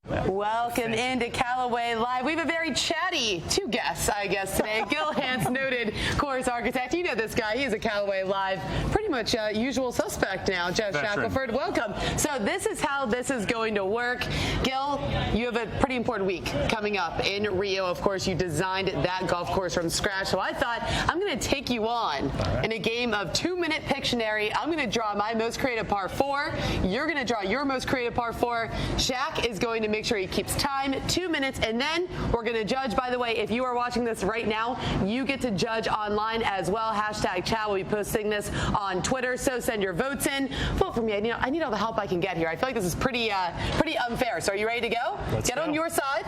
Welcome into Callaway Live. We have a very chatty two guests, I guess, today. Gil Hanse, noted course architect. You know this guy. He's a Callaway Live, pretty much usual suspect now. Jeff Shackelford, welcome. So this is how this is going to work. Gil, you have a pretty important week coming up in Rio. Of course, you designed that golf course from scratch. So I thought I'm going to take you on in a game of 2-minute Pictionary. I'm going to draw my most creative par 4. You're going to draw your most creative par 4. Shaq is going to make sure he keeps time, 2 minutes, and then we're going to judge. By the way, if you are watching this right now, you get to judge online as well. Hashtag Chow will be posting this on Twitter, so send your votes in. Vote for me. I need all the help I can get here. I feel like this is pretty unfair. So are you ready to go? Let's get go. On your side.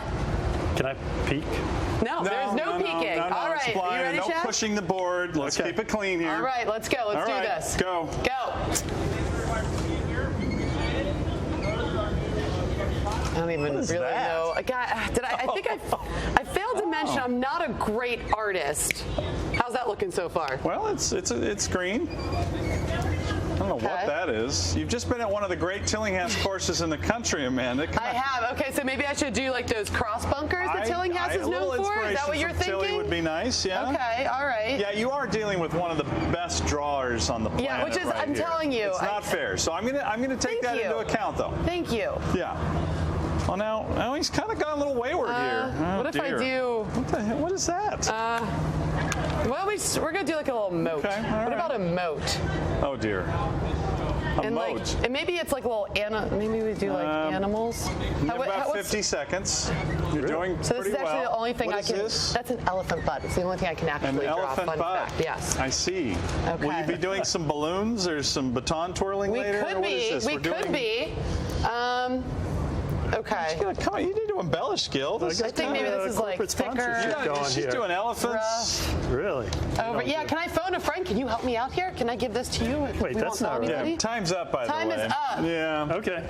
Can I peek? No, there's no peeking. All right, are you ready, no Shaq? pushing the board. Let's keep it clean here. All right, let's go. Let's do this. Go. I don't even really know. I think I failed to mention I'm not a great artist. How's that looking so far? Well, it's green. I don't know what that is. You've just been at one of the great Tillinghast courses in the country, Amanda. I have. Okay, so maybe I should do like those cross bunkers that Tillinghast is known for? Is that what you're thinking? Tilly would be nice, yeah. Okay, all right. Yeah, you are dealing with one of the best drawers on the planet. Yeah, which is, right I'm here. telling you. It's not fair. So I'm gonna take that into account, though. Thank you. Yeah. Well, now he's kind of gone a little wayward here. What if I do? What the heck? What is that? Well, we're gonna do like a little moat. Okay, what about a moat? Oh dear. A moat. And maybe it's like a little maybe we do like animals. About 50 seconds. You're doing so this pretty is actually well. the only thing What I is can. This? That's an elephant butt. It's the only thing I can actually draw. Elephant Fun butt. fact. Yes. I see. Okay. Will you be doing some balloons or some baton twirling later? We could be. We could be. Okay. Come on, you need to embellish, Gil. I think maybe this is like thicker. She's doing elephants. Really? Yeah, can I phone a friend? Can you help me out here? Can I give this to you? Wait, that's not right. Yeah, time's up, by the way. Time is up. Yeah. Okay.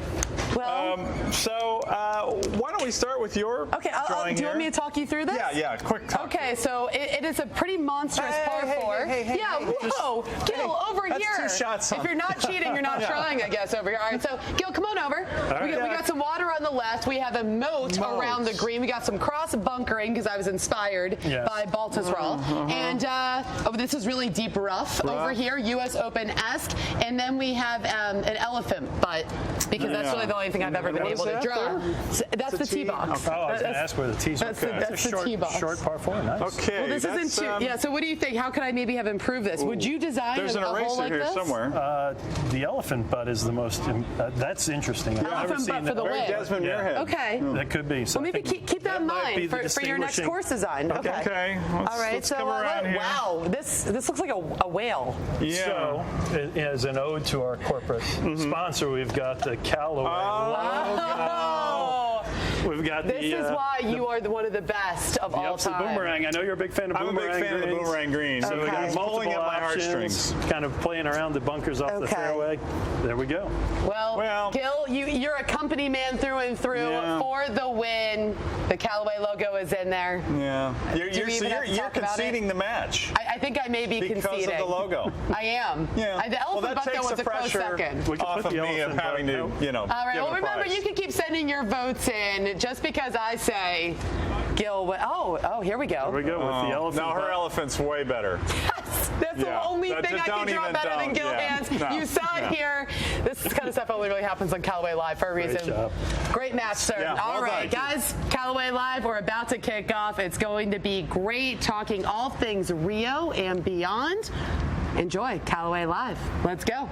Well, why don't we start with your drawing do you want me here? to talk you through this? Yeah, quick talk. Okay, so it is a pretty monstrous par 4. Whoa, Gil, over that's here. 2 shots on. If you're not cheating, you're not trying, I guess, over here. All right, so Gil, come on over. We got some water on the left. We have a moat around the green. We got some cross bunkering because I was inspired by Baltusrol. And this is really deep rough over here, U.S. Open-esque. And then we have an elephant butt because that's really the only thing I've ever been able to draw. So that's the tee box. Oh, I was going to ask where the tees are. That's the tee box. Short par 4. Nice. Okay. Well, this isn't too. Yeah. So what do you think? How could I maybe have improved this? Would you design There's an a hole eraser like here this? somewhere. The elephant butt is the most. That's interesting. I've never Elephant seen butt for the that. win. Desmond Muirhead. Okay. That could be. So Well, maybe keep that in mind for your next course design. Okay. All right. Let's So come around here. wow, this looks like a whale. Yeah. So, as an ode to our corporate sponsor, we've got the Callaway logo. We've got This is why you are one of the best of all the time. boomerang. I know you're a big fan of I'm boomerang a big fan of the boomerang green. So we got pulling at my heartstrings. kind of playing around the bunkers off the fairway. There we go. Well, Gil, you're a company man through and through. For the win. The Callaway logo is in there. Yeah. You're conceding the match. I think I may be conceding. Because of the logo. I am. Yeah. The elephant butt was a close second. Off of me of having to, All right. Well, remember, you can keep sending your votes in just because I say Gil. Oh, here we go. Here we go with the elephant. Now her elephant's way better. That's the only thing I can draw better than Gil Hanse. You saw it here. This kind of stuff only really happens on Callaway Live for a reason. Great job. Great match, sir. Yeah, all right, guys. Callaway Live, we're about to kick off. It's going to be great talking all things Rio and beyond. Enjoy Callaway Live. Let's go.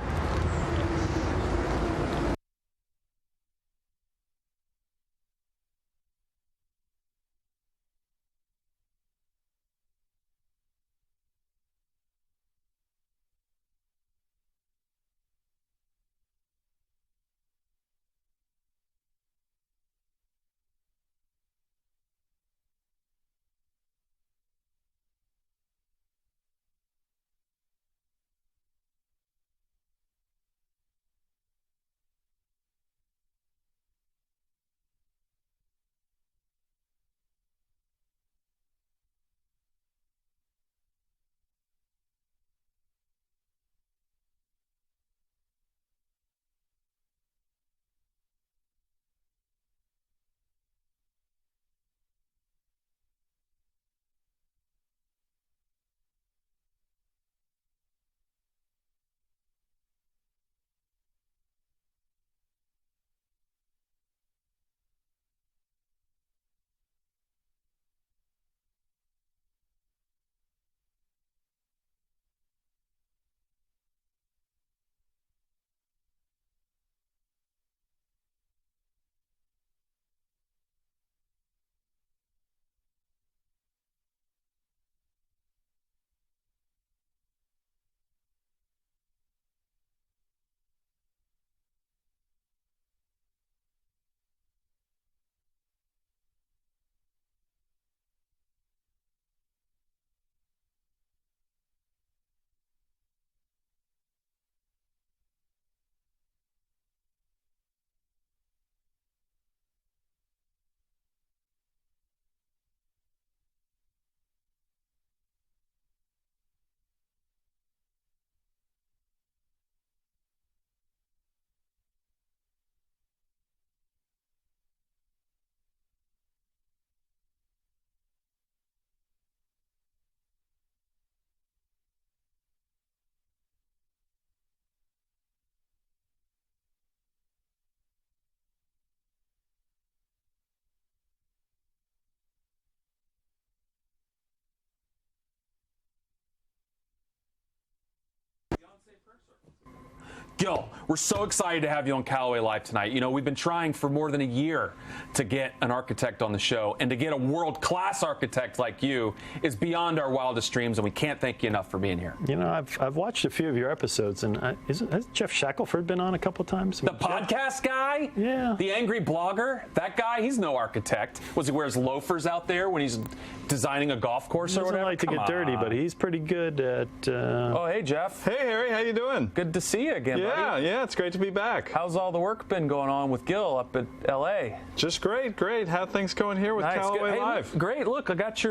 Gil, we're so excited to have you on Callaway Live tonight. You know, we've been trying for more than a year to get an architect on the show, and to get a world-class architect like you is beyond our wildest dreams, and we can't thank you enough for being here. You know, I've watched a few of your episodes, and has Jeff Shackelford been on a couple times? The podcast guy? Yeah. The angry blogger? That guy, he's no architect. Was he wears loafers out there when he's designing a golf course or He doesn't whatever? like to get dirty, but he's pretty good at... Oh, hey, Jeff. Hey, Harry, how you doing? Good to see you again, buddy. Yeah, it's great to be back. How's all the work been going on with Gil up at L.A.? Just great. How things going here with Callaway Good. Hey, Live? look, great. Look, I got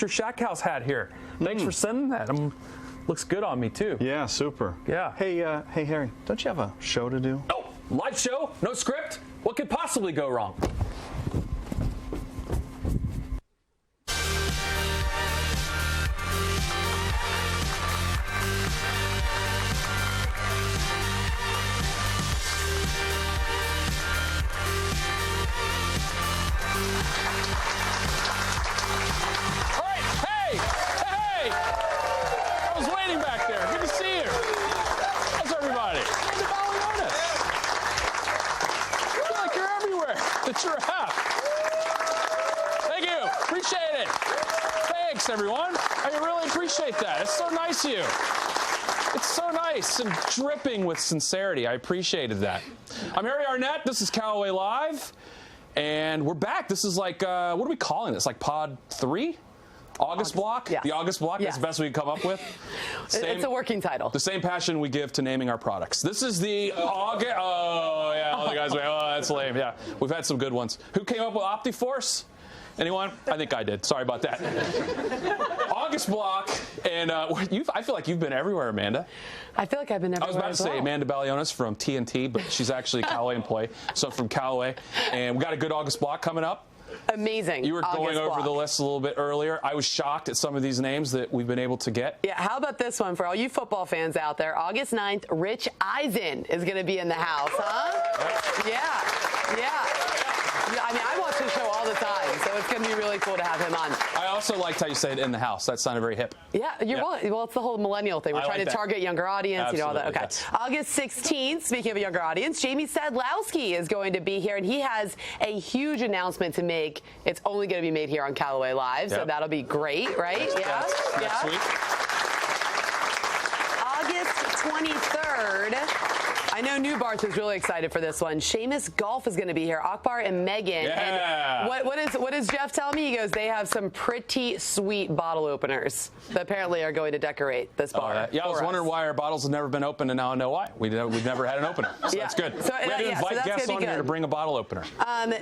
your Shack House hat here. Thanks for sending that. Looks good on me, too. Yeah, super. Yeah. Hey, Harry, don't you have a show to do? Oh, live show? No script? What could possibly go wrong? Everyone, I really appreciate that. It's so nice of you. It's so nice and dripping with sincerity. I appreciated that. I'm Harry Arnett. This is Callaway Live, and we're back. This is like, what are we calling this? Like Pod 3? August Block? Yeah. The August Block? Yeah. That's the best we can come up with? It's a working title. The same passion we give to naming our products. This is the August... Oh, yeah, all the guys went, oh, that's lame. Yeah, we've had some good ones. Who came up with OptiForce? Anyone? I think I did. Sorry about that. August Block, and I feel like you've been everywhere, Amanda. I feel like I've been everywhere. I was about to say Amanda Balionis from TNT, but she's actually a Callaway employee, so from Callaway. And we got a good August Block coming up. Amazing. You were going August over Block. the list a little bit earlier. I was shocked at some of these names that we've been able to get. Yeah, how about this one for all you football fans out there? August 9th, Rich Eisen is going to be in the house, huh? Yeah. I mean, I watch the show all the time, so it's going to be really cool to have him on. I also liked how you said in the house. That sounded very hip. Yeah, well, it's the whole millennial thing. We're trying to target younger audience, Absolutely, all that. Okay. yes. August 16th, speaking of a younger audience, Jamie Sadlowski is going to be here, and he has a huge announcement to make. It's only going to be made here on Callaway Live, so that'll be great, right? Next week. August 23rd. I know New Barth is really excited for this one. Seamus Golf is going to be here. Akbar and Megan. Yeah. And what does Jeff tell me? He goes, they have some pretty sweet bottle openers that apparently are going to decorate this bar. Yeah, I was wondering why our bottles have never been opened, and now I know why. We've never had an opener. So that's good. So, we had to invite guests on here to bring a bottle opener.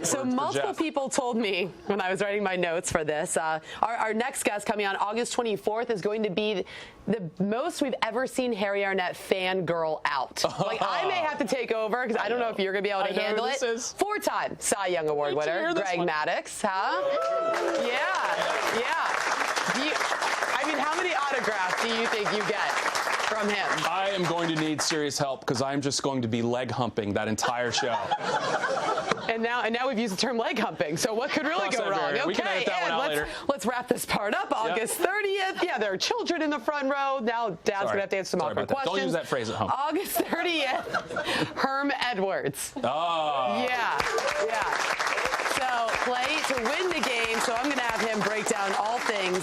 So multiple people told me when I was writing my notes for this, our next guest coming on August 24th is going to be the most we've ever seen Harry Arnett fangirl out. Like, I may have to take over because I don't know if you're going to be able to handle it. Four-time Cy Young Award winner, Greg Maddux, huh? Yeah. I mean, how many autographs do you think you get from him? I am going to need serious help because I'm just going to be leg humping that entire show. And now we've used the term leg humping. So what could really go wrong? We can edit that one out later. Let's wrap this part up. August 30th. Yeah, there are children in the front row. Now Dad's going to have to answer some awkward questions. Don't use that phrase at home. August 30th. Herm Edwards. Oh. Yeah. So play to win the game. So I'm going to have him break down all things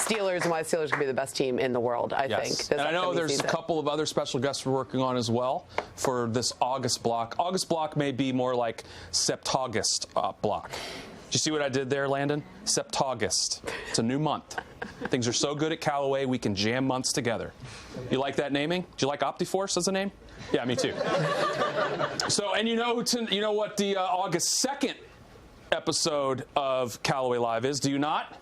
Steelers and why the Steelers can be the best team in the world, I think. And I know there's a couple of other special guests we're working on as well for this August block. August block may be more like Septaugust block. Did you see what I did there, Landon? Septaugust. It's a new month. Things are so good at Callaway, we can jam months together. You like that naming? Do you like OptiForce as a name? Yeah, me too. So, and you know what the August 2nd episode of Callaway Live is, do you not?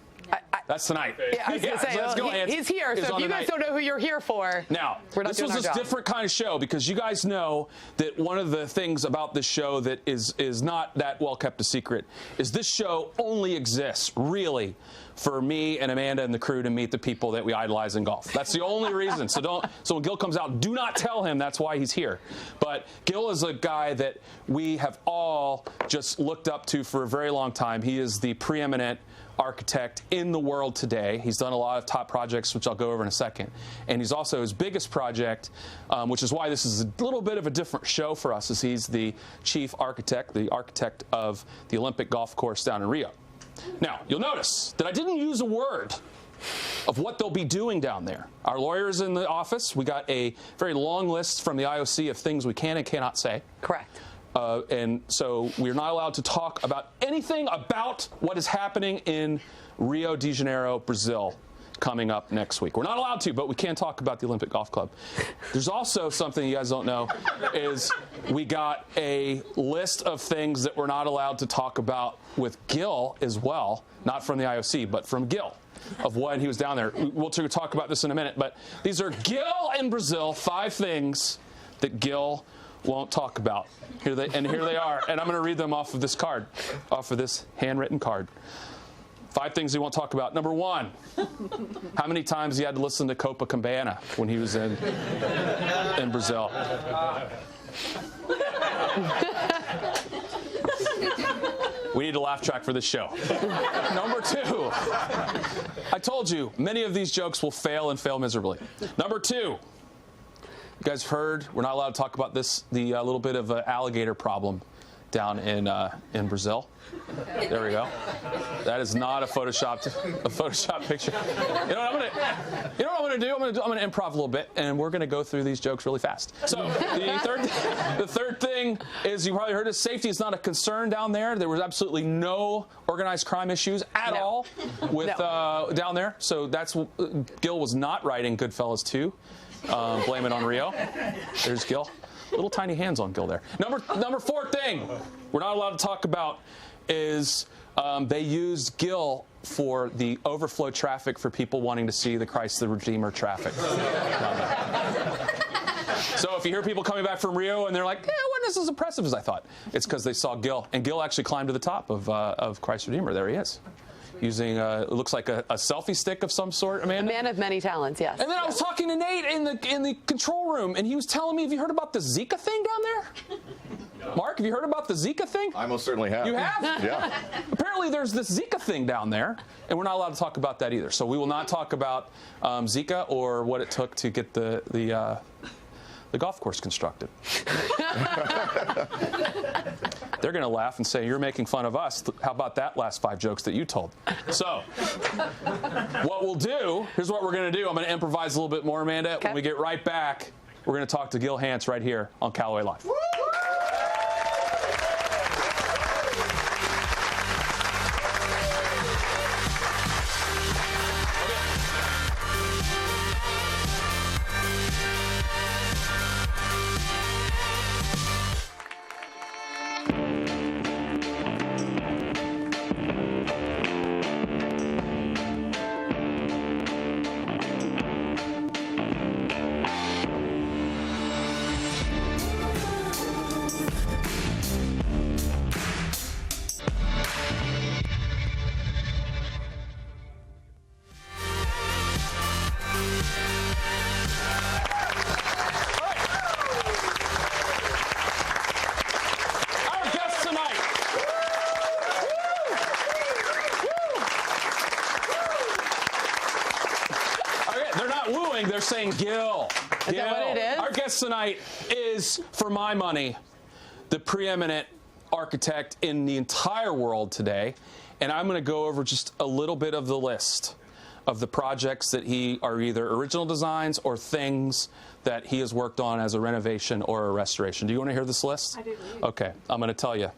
That's tonight. Yeah, I was going to say, let's go. He's here, so if you guys don't know who you're here for, now, this was a different kind of show because you guys know that one of the things about this show that is not that well kept a secret is this show only exists, really, for me and Amanda and the crew to meet the people that we idolize in golf. That's the only reason. So when Gil comes out, do not tell him that's why he's here. But Gil is a guy that we have all just looked up to for a very long time. He is the preeminent architect in the world today. He's done a lot of top projects, which I'll go over in a second. And he's also his biggest project, which is why this is a little bit of a different show for us, is he's the chief architect, the architect of the Olympic golf course down in Rio. Now, you'll notice that I didn't use a word of what they'll be doing down there. Our lawyers in the office, we got a very long list from the IOC of things we can and cannot say. Correct. And so we're not allowed to talk about anything about what is happening in Rio de Janeiro, Brazil, coming up next week. We're not allowed to, but we can talk about the Olympic Golf Club. There's also something you guys don't know, is we got a list of things that we're not allowed to talk about with Gil as well, not from the IOC, but from Gil, of when he was down there. We'll talk about this in a minute, but these are Gil in Brazil, 5 things that Gil won't talk about. Here they are, and I'm going to read them off of this card, off of this handwritten card. 5 things he won't talk about. Number 1, how many times he had to listen to Copacabana when he was in Brazil. We need a laugh track for this show. Number 2, I told you, many of these jokes will fail and fail miserably. Number 2, you guys heard, we're not allowed to talk about this, the little bit of an alligator problem down in Brazil. There we go. That is not a Photoshop picture. You know what I'm gonna do? I'm gonna improv a little bit, and we're gonna go through these jokes really fast. So the third thing is, you probably heard it, safety is not a concern down there. There was absolutely no organized crime issues at all with down there. So that's Gil was not writing Goodfellas 2. Blame it on Rio. There's Gil. Little tiny hands on Gil there. Number 4 thing we're not allowed to talk about is they used Gil for the overflow traffic for people wanting to see the Christ the Redeemer traffic. So if you hear people coming back from Rio and they're like, it wasn't as impressive as I thought, it's because they saw Gil. And Gil actually climbed to the top of Christ the Redeemer. There he is. Using, it looks like a selfie stick of some sort, Amanda? A man of many talents, yes. And then I was talking to Nate in the control room, and he was telling me, have you heard about the Zika thing down there? No. Mark, have you heard about the Zika thing? I most certainly have. You have? Yeah. Apparently there's this Zika thing down there, and we're not allowed to talk about that either. So we will not talk about Zika or what it took to get the golf course constructed. They're going to laugh and say, you're making fun of us. How about that last 5 jokes that you told? So what we'll do, here's what we're going to do. I'm going to improvise a little bit more, Amanda. Okay. When we get right back, we're going to talk to Gil Hanse right here on Callaway Live. They're saying Gil. Is that what it is? Our guest tonight is, for my money, the preeminent architect in the entire world today. And I'm going to go over just a little bit of the list of the projects that he are either original designs or things that he has worked on as a renovation or a restoration. Do you want to hear this list? I do. Okay, I'm going to tell you.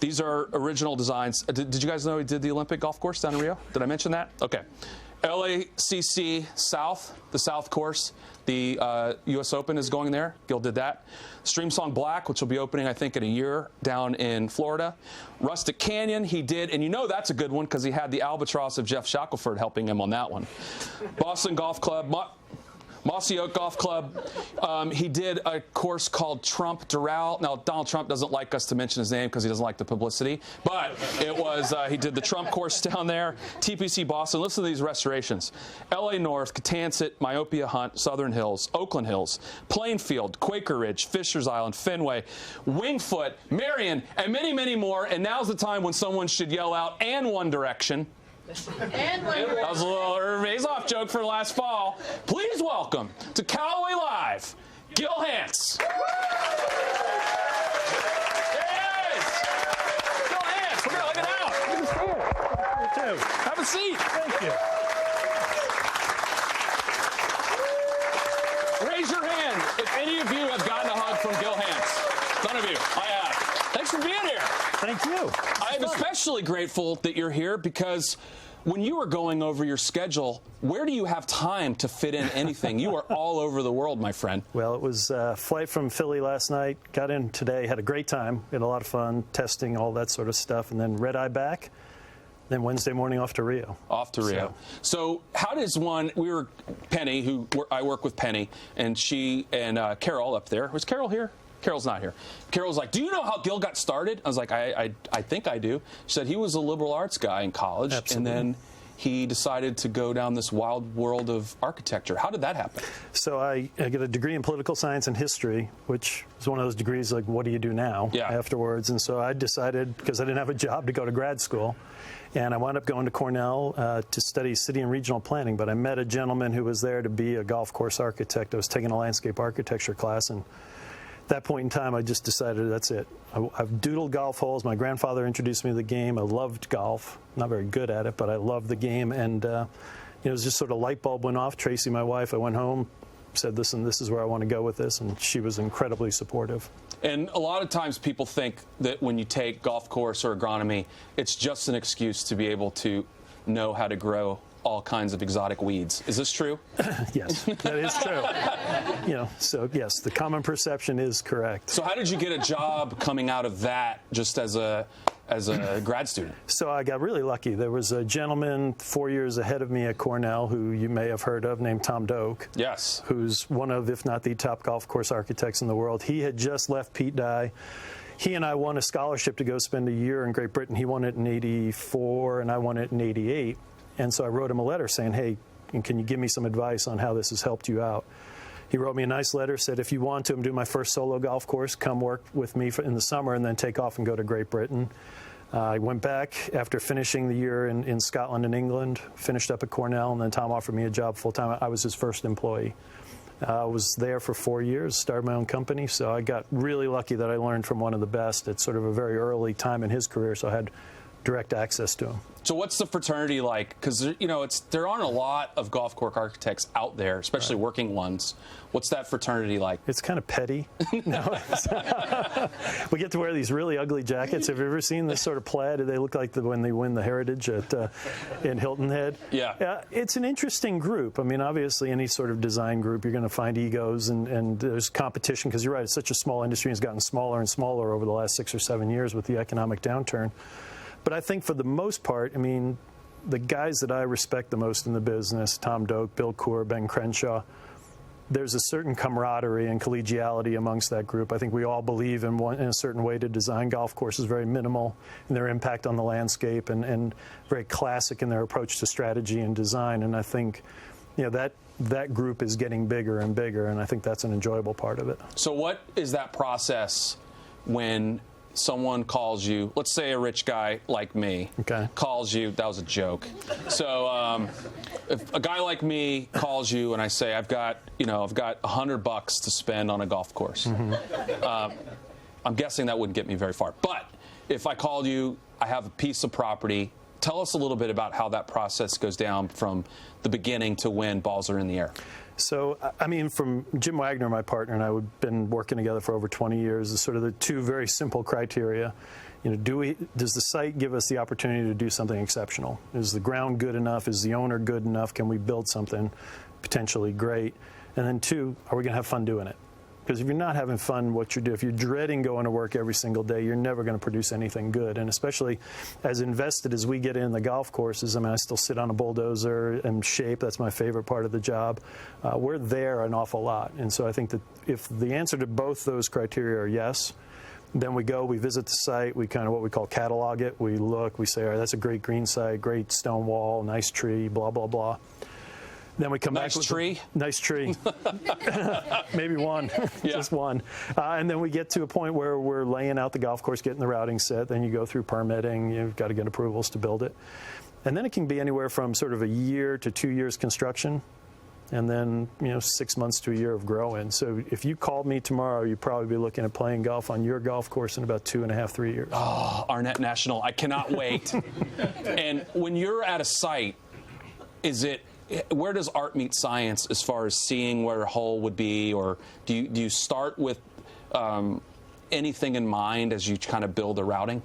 These are original designs. Did you guys know he did the Olympic golf course down in Rio? Did I mention that? Okay. LACC South, the South course. The U.S. Open is going there. Gil did that. Streamsong Black, which will be opening, I think, in a year down in Florida. Rustic Canyon, he did. And you know that's a good one because he had the albatross of Jeff Shackelford helping him on that one. Boston Golf Club. Mossy Oak Golf Club. He did a course called Trump Doral. Now, Donald Trump doesn't like us to mention his name because he doesn't like the publicity. But it was, he did the Trump course down there. TPC Boston. Listen to these restorations. LA North, Catanset, Myopia Hunt, Southern Hills, Oakland Hills, Plainfield, Quaker Ridge, Fisher's Island, Fenway, Wingfoot, Marion, and many, many more. And now's the time when someone should yell out, and One Direction. And one. That was a little Irv Azoff joke for last fall. Please welcome to Callaway Live, Gil Hance. There he is. Gil Hance, we're going to hug it out. You too. Have a seat. Thank you. Raise your hand if any of you have gotten a hug from Gil Hance. None of you. I have. Thanks for being here. Thank you. I'm especially grateful that you're here because when you were going over your schedule, where do you have time to fit in anything? You are all over the world, my friend. Well, it was a flight from Philly last night. Got in today, had a great time. Had a lot of fun testing, all that sort of stuff. And then red eye back. Then Wednesday morning off to Rio. Off to Rio. So how does one, Penny, I work with Penny, and she and Carol up there. Was Carol here? Carol's not here. Carol's like, do you know how Gil got started? I was like, I think I do. She said he was a liberal arts guy in college. Absolutely. And then he decided to go down this wild world of architecture. How did that happen? So I get a degree in political science and history, which is one of those degrees like, what do you do now afterwards? And so I decided, because I didn't have a job, to go to grad school. And I wound up going to Cornell to study city and regional planning. But I met a gentleman who was there to be a golf course architect. I was taking a landscape architecture class, and at that point in time, I just decided that's it. I've doodled golf holes. My grandfather introduced me to the game. I loved golf. Not very good at it, but I loved the game. And it was just sort of light bulb went off. Tracy, my wife, I went home, said this is where I want to go with this, and she was incredibly supportive. And a lot of times people think that when you take golf course or agronomy, it's just an excuse to be able to know how to grow all kinds of exotic weeds. Is this true? Yes, that is true. So yes, the common perception is correct. So how did you get a job coming out of that just as a grad student? So I got really lucky. There was a gentleman 4 years ahead of me at Cornell who you may have heard of named Tom Doak. Yes. Who's one of, if not the top golf course architects in the world. He had just left Pete Dye. He and I won a scholarship to go spend a year in Great Britain. He won it in '84 and I won it in '88. And so I wrote him a letter saying, hey, can you give me some advice on how this has helped you out? He wrote me a nice letter, said, if you want to, I'm doing my first solo golf course, come work with me in the summer and then take off and go to Great Britain. I went back after finishing the year in Scotland and England, finished up at Cornell, and then Tom offered me a job full-time. I was his first employee. I was there for 4 years, started my own company, so I got really lucky that I learned from one of the best at sort of a very early time in his career, so I had direct access to him. So what's the fraternity like? Because there aren't a lot of golf course architects out there, especially working ones. What's that fraternity like? It's kind of petty. No, we get to wear these really ugly jackets. Have you ever seen this sort of plaid? They look like when they win the Heritage in Hilton Head. Yeah. It's an interesting group. I mean, obviously, any sort of design group, you're going to find egos and there's competition because you're right. It's such a small industry. It's gotten smaller and smaller over the last 6 or 7 years with the economic downturn. But I think for the most part, I mean, the guys that I respect the most in the business, Tom Doak, Bill Coore, Ben Crenshaw, there's a certain camaraderie and collegiality amongst that group. I think we all believe in a certain way to design golf courses, very minimal in their impact on the landscape and very classic in their approach to strategy and design. And I think that group is getting bigger and bigger, and I think that's an enjoyable part of it. So what is that process when someone calls you, let's say a rich guy like me calls you, that was a joke. So if a guy like me calls you and I say, I've got $100 to spend on a golf course. I'm guessing that wouldn't get me very far. But if I called you, I have a piece of property. Tell us a little bit about how that process goes down from the beginning to when balls are in the air. So, I mean, from Jim Wagner, my partner, and I have been working together for over 20 years, is sort of the two very simple criteria. Does the site give us the opportunity to do something exceptional? Is the ground good enough? Is the owner good enough? Can we build something potentially great? And then two, are we going to have fun doing it? Because if you're not having fun what you do, if you're dreading going to work every single day, you're never going to produce anything good. And especially as invested as we get in the golf courses, I mean, I still sit on a bulldozer and shape. That's my favorite part of the job. We're there an awful lot. And so I think that if the answer to both those criteria are yes, then we go, we visit the site, we kind of what we call catalog it. We look, we say, all right, that's a great green site, great stone wall, nice tree, blah, blah, blah. Then we come back with nice tree. Maybe one, just one. And then we get to a point where we're laying out the golf course, getting the routing set. Then you go through permitting. You've got to get approvals to build it. And then it can be anywhere from sort of a year to 2 years construction, and then 6 months to a year of growing. So if you called me tomorrow, you'd probably be looking at playing golf on your golf course in about 2.5, 3 years. Oh, Arnett National, I cannot wait. And when you're at a site, where does art meet science as far as seeing where a hole would be, or do you start with anything in mind as you kind of build the routing?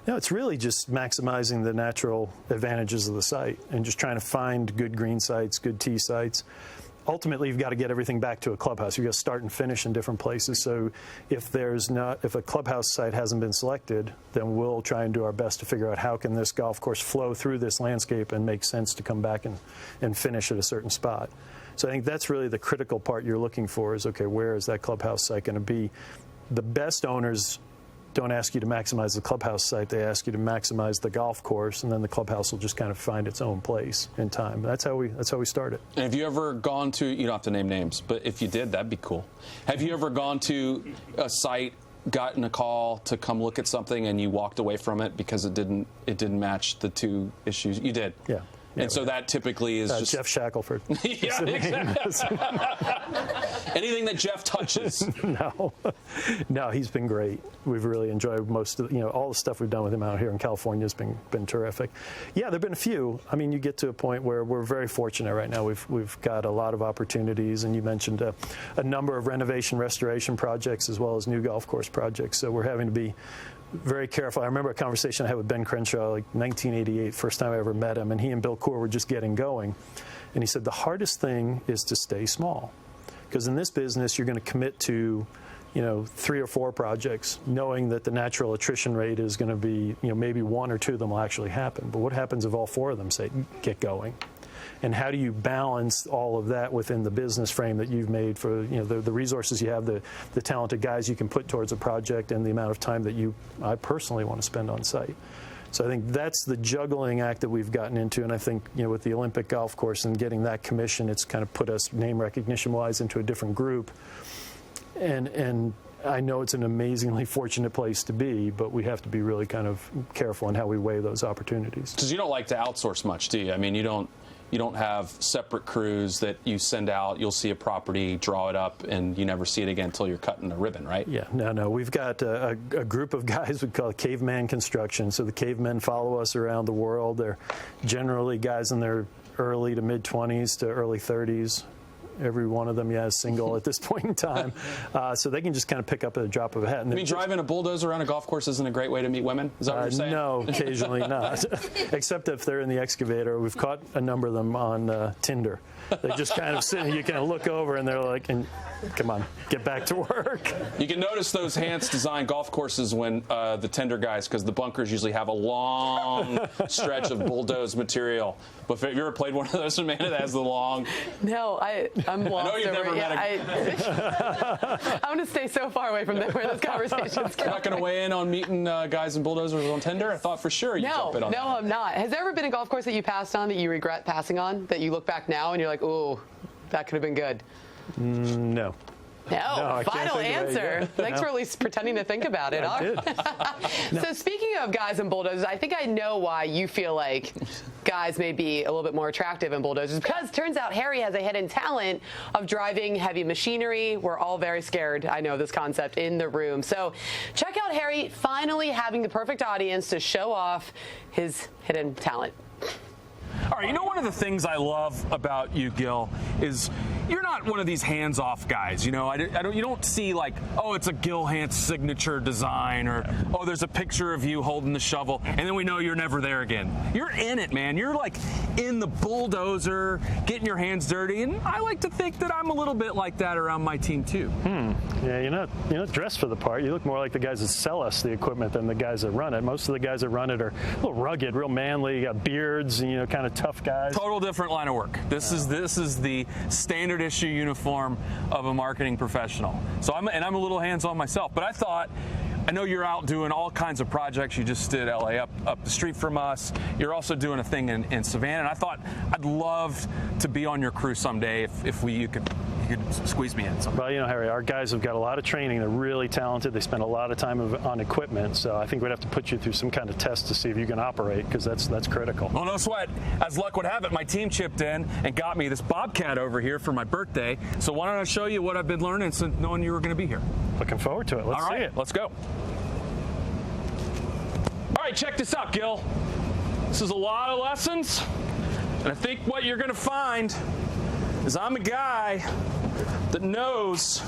No, it's really just maximizing the natural advantages of the site and just trying to find good green sites, good tee sites. Ultimately, you've got to get everything back to a clubhouse. You've got to start and finish in different places. So if a clubhouse site hasn't been selected, then we'll try and do our best to figure out how can this golf course flow through this landscape and make sense to come back and finish at a certain spot. So I think that's really the critical part you're looking for is, okay, where is that clubhouse site going to be? The best owners don't ask you to maximize the clubhouse site. They ask you to maximize the golf course, and then the clubhouse will just kind of find its own place in time. That's how we started. And have you ever gone to, you don't have to name names, but if you did, that'd be cool. Have you ever gone to a site, gotten a call to come look at something, and you walked away from it because it didn't match the two issues? You did? Yeah. And so that typically is just Jeff Shackelford. Yeah, exactly. Anything that Jeff touches. No, he's been great. We've really enjoyed most of all the stuff we've done with him out here in California has been terrific. Yeah, there've been a few. I mean, you get to a point where we're very fortunate right now. We've got a lot of opportunities, and you mentioned a number of renovation restoration projects as well as new golf course projects. So we're having to be very careful. I remember a conversation I had with Ben Crenshaw, like 1988, first time I ever met him, and he and Bill Coore were just getting going. And he said, the hardest thing is to stay small. Because in this business, you're going to commit to, 3 or 4 projects, knowing that the natural attrition rate is going to be, maybe 1 or 2 of them will actually happen. But what happens if all 4 of them get going? And how do you balance all of that within the business frame that you've made for the resources you have, the talented guys you can put towards a project, and the amount of time that I personally want to spend on site? So I think that's the juggling act that we've gotten into, and I think with the Olympic golf course and getting that commission, it's kind of put us name recognition-wise into a different group. And I know it's an amazingly fortunate place to be, but we have to be really kind of careful in how we weigh those opportunities. Because you don't like to outsource much, do you? I mean, you don't have separate crews that you send out, you'll see a property, draw it up, and you never see it again until you're cutting the ribbon, right? Yeah, no. We've got a group of guys we call it Caveman Construction. So the cavemen follow us around the world. They're generally guys in their early to mid-20s to early 30s. Every one of them, is single at this point in time. So they can just kind of pick up at a drop of a hat. And driving a bulldozer around a golf course isn't a great way to meet women? Is that what you're saying? No, occasionally not. Except if they're in the excavator. We've caught a number of them on Tinder. They just kind of sit and you kind of look over and they're like, come on, get back to work. You can notice those Hans-designed golf courses when the Tinder guys, because the bunkers usually have a long stretch of bulldozed material. But have you ever played one of those, Amanda, that has the long... No, I'm lost. I know you've never met I'm going to stay so far away from where this conversation's going. You're not going to weigh in on meeting guys and bulldozers on Tinder? I thought for sure you'd jump in on that. No, I'm not. Has there ever been a golf course that you passed on that you regret passing on, that you look back now and you're like, ooh, that could have been good? No. No, final answer. Thanks for at least pretending to think about it. I did. So speaking of guys and bulldozers, I think I know why you feel like guys may be a little bit more attractive in bulldozers, because it turns out Harry has a hidden talent of driving heavy machinery. We're all very scared, I know, this concept in the room. So check out Harry finally having the perfect audience to show off his hidden talent. All right, one of the things I love about you, Gil, is you're not one of these hands-off guys. You don't see like, oh, it's a Gil Hanse signature design, or oh, there's a picture of you holding the shovel, and then we know you're never there again. You're in it, man. You're like in the bulldozer, getting your hands dirty, and I like to think that I'm a little bit like that around my team too. Yeah, you're not dressed for the part. You look more like the guys that sell us the equipment than the guys that run it. Most of the guys that run it are a little rugged, real manly. You got beards, and kind of tough guys. Total different line of work. This is the standard issue uniform of a marketing professional. So I'm a little hands-on myself, but I thought I know you're out doing all kinds of projects. You just did LA up the street from us. You're also doing a thing in Savannah, and I thought I'd love to be on your crew someday if you could squeeze me in. Well, Harry, our guys have got a lot of training. They're really talented. They spend a lot of time on equipment, so I think we'd have to put you through some kind of test to see if you can operate, because that's critical. Well, no sweat. As luck would have it, my team chipped in and got me this Bobcat over here for my birthday. So why don't I show you what I've been learning since knowing you were going to be here? Looking forward to it. Let's see it. Let's go. All right, check this out, Gil. This is a lot of lessons, and I think what you're going to find is I'm a guy that knows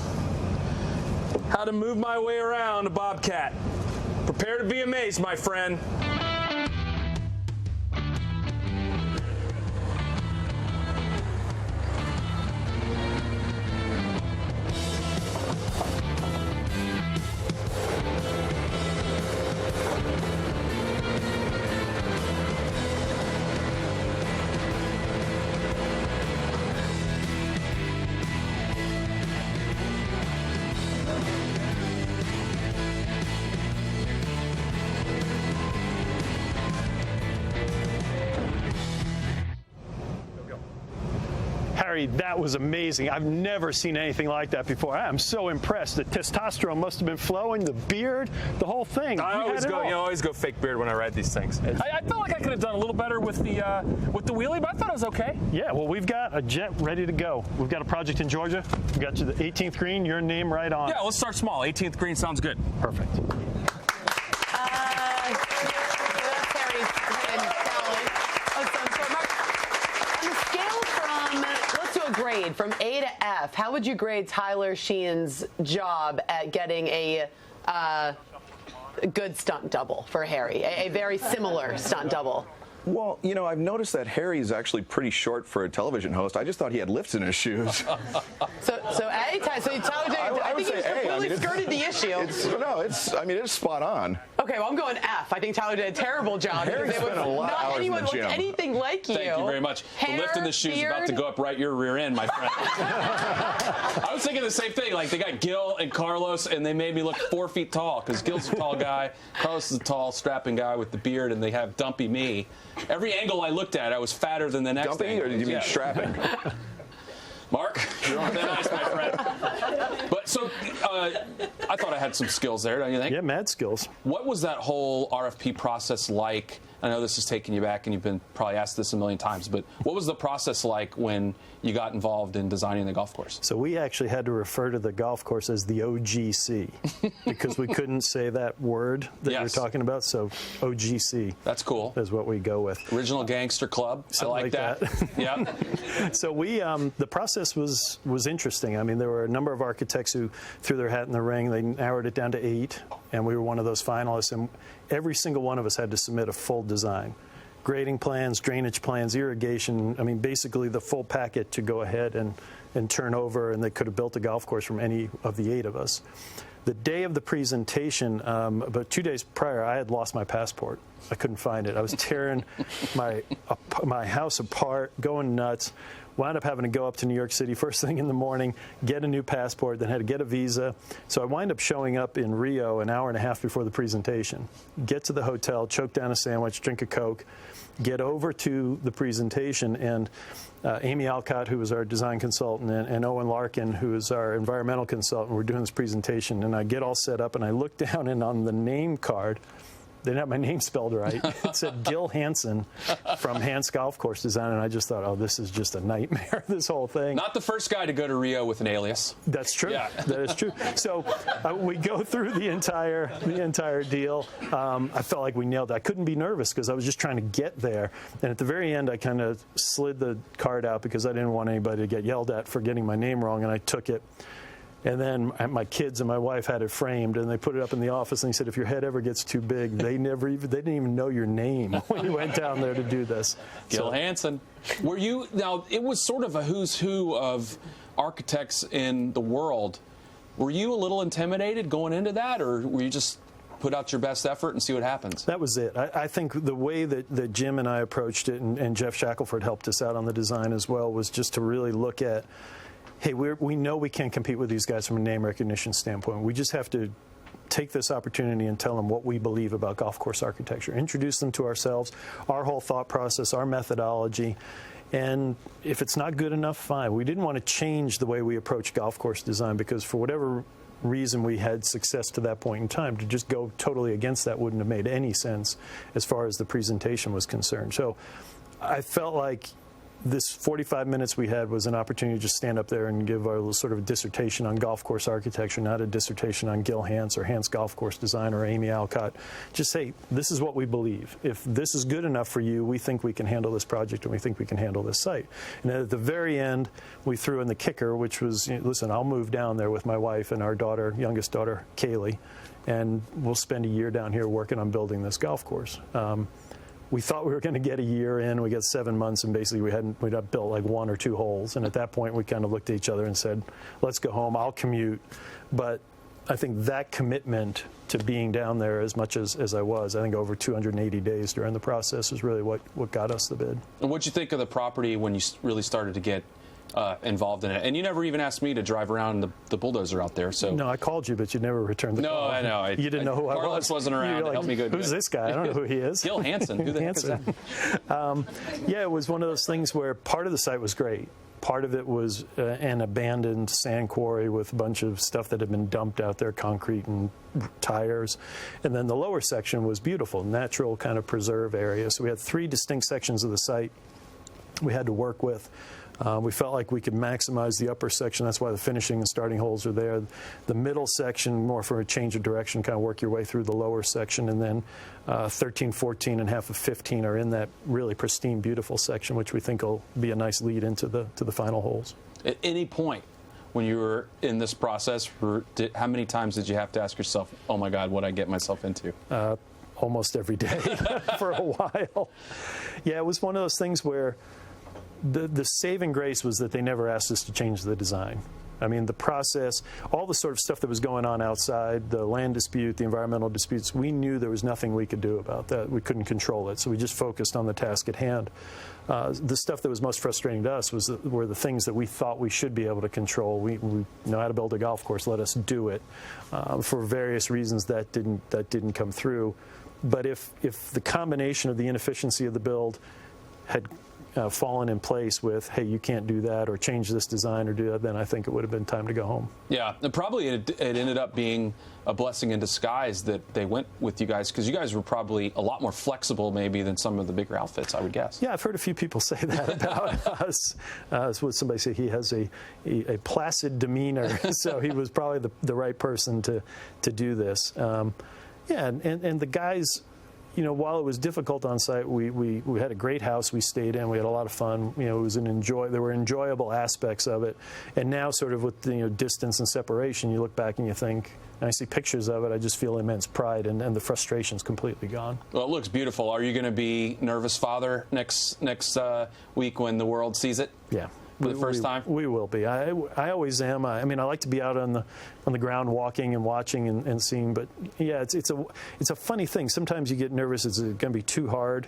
how to move my way around a Bobcat. Prepare to be amazed, my friend. Harry, that was amazing. I've never seen anything like that before. I am so impressed. The testosterone must have been flowing, the beard, the whole thing. I always go fake beard when I ride these things. I felt like I could have done a little better with the wheelie, but I thought it was okay. Yeah, well, we've got a jet ready to go. We've got a project in Georgia. We got you the 18th green, your name right on. Yeah, let's start small. 18th green sounds good. Perfect. Grade from A to F, how would you grade Tyler Sheen's job at getting a good stunt double for Harry, a very similar stunt double? Well, I've noticed that Harry's actually pretty short for a television host. I just thought he had lifts in his shoes. So A, I think you completely skirted the issue. It's spot on. Okay, well, I'm going F. I think Tyler did a terrible job. Harry spent a lot of hours in the gym. Looked anything like you. Thank you very much. Hair, the lift in the shoe is about to go up right your rear end, my friend. I was thinking the same thing. Like, they got Gil and Carlos, and they made me look 4 feet tall, because Gil's a tall guy, Carlos is a tall, strapping guy with the beard, and they have dumpy me. Every angle I looked at, I was fatter than the next Dumpy, angle. or did you mean strapping? Mark, you're on thin ice, my friend. But so, I thought I had some skills there, don't you think? Yeah, mad skills. What was that whole RFP process like? I know this is taking you back, and you've been probably asked this a million times, but what was the process like when you got involved in designing the golf course? So we actually had to refer to the golf course as the OGC because we couldn't say that word that you're talking about. So OGC. That's cool. Is what we go with. Original Gangster Club. Something I like that. Yeah. So we, the process was interesting. I mean, there were a number of architects who threw their hat in the ring. They narrowed it down to 8, and we were one of those finalists. And every single one of us had to submit a full design. Grading plans, drainage plans, irrigation, I mean, basically the full packet to go ahead and turn over, and they could have built a golf course from any of the 8 of us. The day of the presentation, about 2 days prior, I had lost my passport. I couldn't find it. I was tearing my house apart, going nuts. Wound up having to go up to New York City first thing in the morning, get a new passport, then had to get a visa. So I wind up showing up in Rio an hour and a half before the presentation. Get to the hotel, choke down a sandwich, drink a Coke, get over to the presentation, and Amy Alcott, who was our design consultant, and Owen Larkin, who is our environmental consultant, were doing this presentation. And I get all set up, and I look down, and on the name card, they didn't have my name spelled right. It said Gil Hansen from Hans Golf Course Design, and I just thought, oh, this is just a nightmare, this whole thing. Not the first guy to go to Rio with an alias. That's true. Yeah. That is true. So we go through the entire deal. I felt like we nailed it. I couldn't be nervous because I was just trying to get there. And at the very end, I kind of slid the card out because I didn't want anybody to get yelled at for getting my name wrong, and I took it. And then my kids and my wife had it framed, and they put it up in the office, and they said, if your head ever gets too big, they didn't even know your name when you went down there to do this. Gil Hansen. Were you, now, it was sort of a who's who of architects in the world. Were you a little intimidated going into that, or were you just put out your best effort and see what happens? That was it. I think the way that Jim and I approached it, and Jeff Shackelford helped us out on the design as well, was just to really look at, hey, we know we can't compete with these guys from a name recognition standpoint. We just have to take this opportunity and tell them what we believe about golf course architecture, introduce them to ourselves, our whole thought process, our methodology. And if it's not good enough, fine. We didn't want to change the way we approach golf course design because for whatever reason we had success to that point in time, to just go totally against that wouldn't have made any sense as far as the presentation was concerned. So I felt like this 45 minutes we had was an opportunity to just stand up there and give our little sort of dissertation on golf course architecture, not a dissertation on Gil Hanse or Hanse golf course design or Amy Alcott. Just say, this is what we believe. If this is good enough for you, we think we can handle this project and we think we can handle this site. And at the very end, we threw in the kicker, which was, listen, I'll move down there with my wife and our daughter, youngest daughter, Kaylee, and we'll spend a year down here working on building this golf course. We thought we were going to get a year in. We got 7 months, and basically we'd not built like 1 or 2 holes. And at that point, we kind of looked at each other and said, let's go home. I'll commute. But I think that commitment to being down there as much as I was, I think over 280 days during the process is really what got us the bid. And what'd you think of the property when you really started to get involved in it? And you never even asked me to drive around the bulldozer out there. So no, I called you, but you never returned the call. No, I know. You didn't know who I was. Carlos wasn't around to help me go do it. Who's this guy? I don't know who he is. Gil Hansen. Who the heck is that? Yeah, it was one of those things where part of the site was great. Part of it was an abandoned sand quarry with a bunch of stuff that had been dumped out there, concrete and tires. And then the lower section was beautiful, natural kind of preserve area. So we had 3 distinct sections of the site we had to work with. We felt like we could maximize the upper section. That's why the finishing and starting holes are there. The middle section, more for a change of direction, kind of work your way through the lower section. And then 13, 14, and half of 15 are in that really pristine, beautiful section, which we think will be a nice lead into the final holes. At any point when you were in this process, how many times did you have to ask yourself, oh, my God, what'd I get myself into? Almost every day for a while. Yeah, it was one of those things where the saving grace was that they never asked us to change the design. I mean, the process, all the sort of stuff that was going on outside, the land dispute, the environmental disputes, we knew there was nothing we could do about that. We couldn't control it, so we just focused on the task at hand. The stuff that was most frustrating to us were the things that we thought we should be able to control. We know how to build a golf course, let us do it. For various reasons, that didn't come through. But if the combination of the inefficiency of the build had fallen in place with, hey, you can't do that or change this design or do that, then I think it would have been time to go home. Yeah, and probably it ended up being a blessing in disguise that they went with you guys, because you guys were probably a lot more flexible maybe than some of the bigger outfits, I would guess. Yeah, I've heard a few people say that about us. Somebody say he has a placid demeanor, so he was probably the right person to do this. Yeah, and the guys, you know, while it was difficult on site, we had a great house we stayed in. We had a lot of fun. You know, it was there were enjoyable aspects of it. And now, sort of with the distance and separation, you look back and you think, and I see pictures of it, I just feel immense pride, and the frustration's completely gone. Well, it looks beautiful. Are you going to be nervous father next week when the world sees it? Yeah. For the first time? We will be. I always am. I mean, I like to be out on the ground walking and watching and seeing. But yeah, it's a funny thing. Sometimes you get nervous. It's going to be too hard.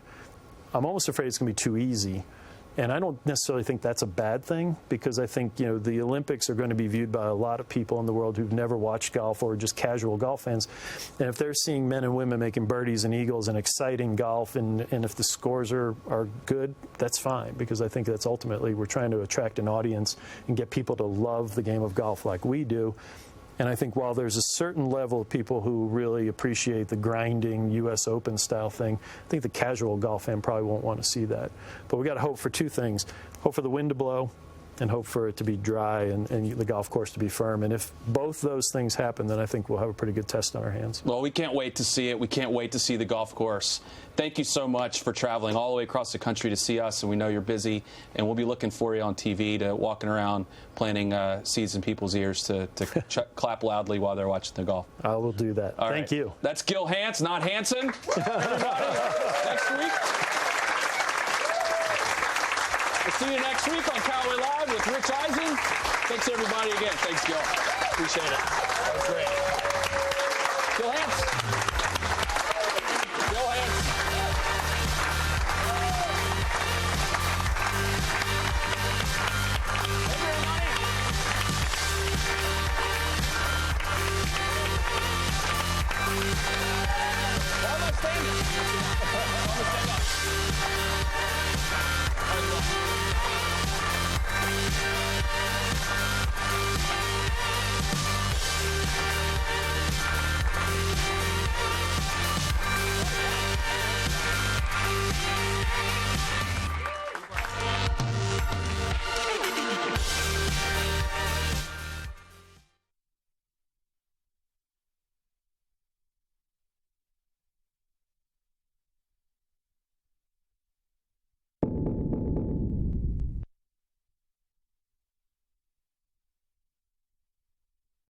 I'm almost afraid it's going to be too easy. And I don't necessarily think that's a bad thing, because I think, the Olympics are going to be viewed by a lot of people in the world who've never watched golf or just casual golf fans. And if they're seeing men and women making birdies and eagles and exciting golf, and if the scores are good, that's fine, because I think that's ultimately we're trying to attract an audience and get people to love the game of golf like we do. And I think while there's a certain level of people who really appreciate the grinding U.S. Open style thing, I think the casual golf fan probably won't want to see that. But we got to hope for 2 things. Hope for the wind to blow and hope for it to be dry and the golf course to be firm. And if both those things happen, then I think we'll have a pretty good test on our hands. Well, we can't wait to see it. We can't wait to see the golf course. Thank you so much for traveling all the way across the country to see us, and we know you're busy, and we'll be looking for you on TV, to walking around planting seeds in people's ears to clap loudly while they're watching the golf. I will do that. Thank you. That's Gil Hanse, not Hansen. Everybody, next week. We'll see you next week on Callaway Live with Rich Eisen. Thanks, everybody, again. Thanks, Gil. Appreciate it. That was great. Gil Hanse. Stand it.